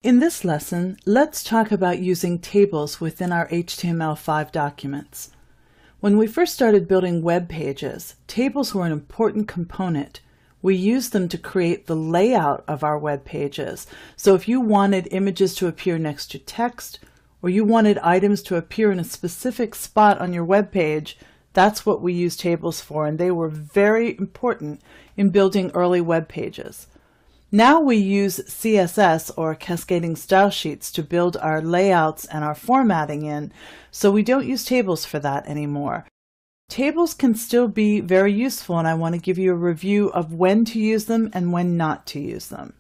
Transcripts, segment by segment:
In this lesson, let's talk about using tables within our HTML5 documents. When we first started building web pages, tables were an important component. We used them to create the layout of our web pages. So if you wanted images to appear next to text, or you wanted items to appear in a specific spot on your web page, that's what we used tables for, and they were very important in building early web pages. Now we use CSS, or cascading style sheets, to build our layouts and our formatting in, so we don't use tables for that anymore. Tables can still be very useful, and I want to give you a review of when to use them and when not to use them.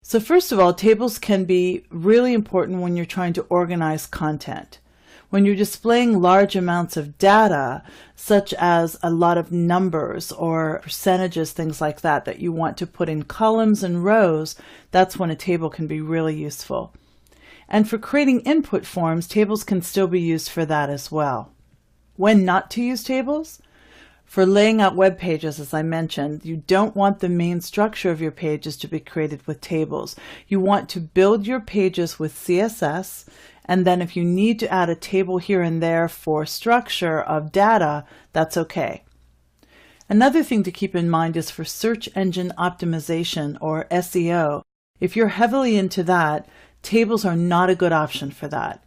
So first of all, tables can be really important when you're trying to organize content. When you're displaying large amounts of data, such as a lot of numbers or percentages, things like that, that you want to put in columns and rows, that's when a table can be really useful. And for creating input forms, tables can still be used for that as well. When not to use tables? For laying out web pages, as I mentioned, you don't want the main structure of your pages to be created with tables. You want to build your pages with CSS, and then if you need to add a table here and there for structure of data, that's okay. Another thing to keep in mind is for search engine optimization, or SEO. If you're heavily into that, tables are not a good option for that.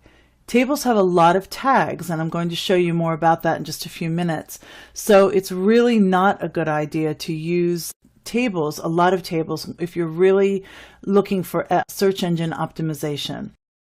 Tables have a lot of tags, and I'm going to show you more about that in just a few minutes. So it's really not a good idea to use tables, a lot of tables, if you're really looking for search engine optimization.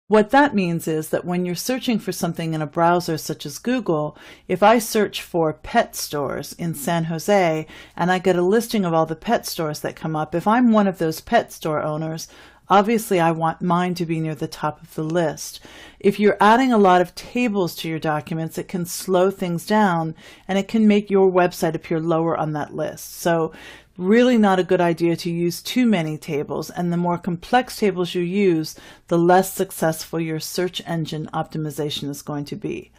What that means is that when you're searching for something in a browser such as Google, if I search for pet stores in San Jose and I get a listing of all the pet stores that come up, if I'm one of those pet store owners, obviously I want mine to be near the top of the list. If you're adding a lot of tables to your documents, it can slow things down and it can make your website appear lower on that list. So really not a good idea to use too many tables, and the more complex tables you use, the less successful your search engine optimization is going to be.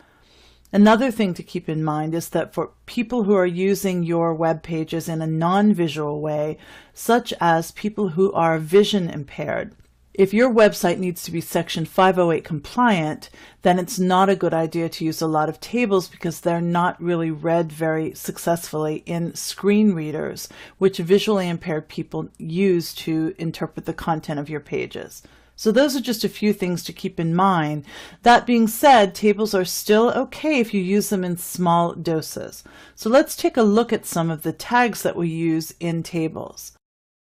Another thing to keep in mind is that for people who are using your web pages in a non-visual way, such as people who are vision impaired, if your website needs to be Section 508 compliant, then it's not a good idea to use a lot of tables because they're not really read very successfully in screen readers, which visually impaired people use to interpret the content of your pages. So those are just a few things to keep in mind. That being said, tables are still okay if you use them in small doses. So let's take a look at some of the tags that we use in tables.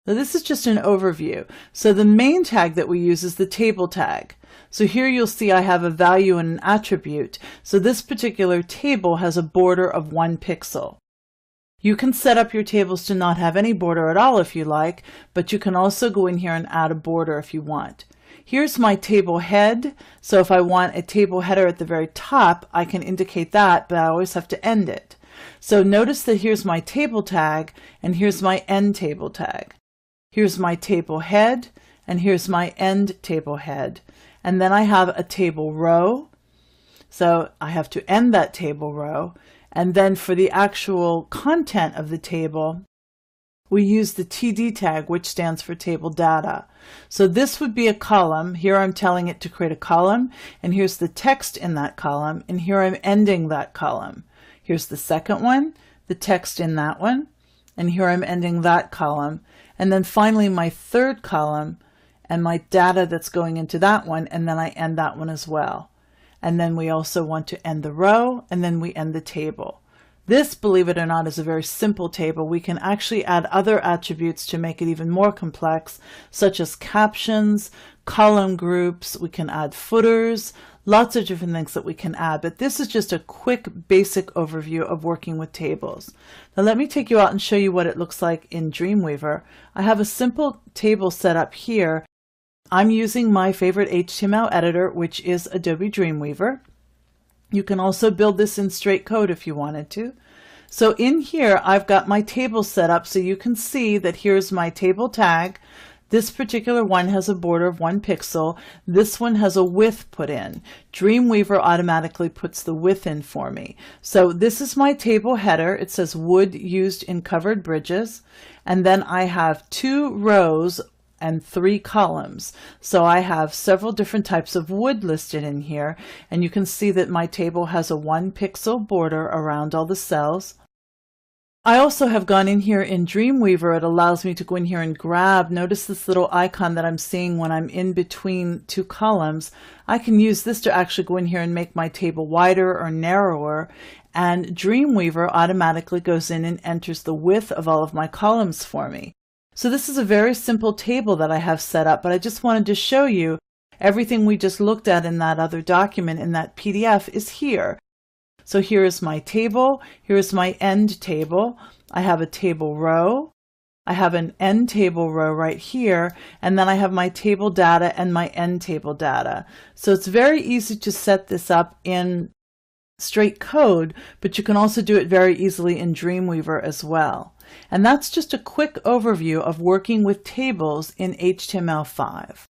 Now this is just an overview. So the main tag that we use is the table tag. So here you'll see I have a value and an attribute. So this particular table has a border of 1 pixel. You can set up your tables to not have any border at all if you like, but you can also go in here and add a border if you want. Here's my table head. So if I want a table header at the very top, I can indicate that, but I always have to end it. So notice that here's my table tag, and here's my end table tag. Here's my table head, and here's my end table head. And then I have a table row. So I have to end that table row. And then for the actual content of the table, we use the TD tag, which stands for table data. So this would be a column. Here I'm telling it to create a column, and here's the text in that column, and here I'm ending that column. Here's the second one, the text in that one, and here I'm ending that column. And then finally my third column and my data that's going into that one, and then I end that one as well. And then we also want to end the row, and then we end the table. This, believe it or not, is a very simple table. We can actually add other attributes to make it even more complex, such as captions, column groups, we can add footers, lots of different things that we can add. But this is just a quick basic overview of working with tables. Now let me take you out and show you what it looks like in Dreamweaver. I have a simple table set up here. I'm using my favorite HTML editor, which is Adobe Dreamweaver. You can also build this in straight code if you wanted to. So in here, I've got my table set up so you can see that here's my table tag. This particular one has a border of 1 pixel. This one has a width put in. Dreamweaver automatically puts the width in for me. So this is my table header. It says wood used in covered bridges. And then I have 2 rows and 3 columns. So I have several different types of wood listed in here, and you can see that my table has a 1 pixel border around all the cells. I also have gone in here in Dreamweaver. It allows me to go in here and grab. Notice this little icon that I'm seeing when I'm in between 2 columns. I can use this to actually go in here and make my table wider or narrower, and Dreamweaver automatically goes in and enters the width of all of my columns for me. So this is a very simple table that I have set up, but I just wanted to show you everything we just looked at in that other document in that PDF is here. So here is my table, here is my end table. I have a table row, I have an end table row right here, and then I have my table data and my end table data. So it's very easy to set this up in straight code, but you can also do it very easily in Dreamweaver as well. And that's just a quick overview of working with tables in HTML5.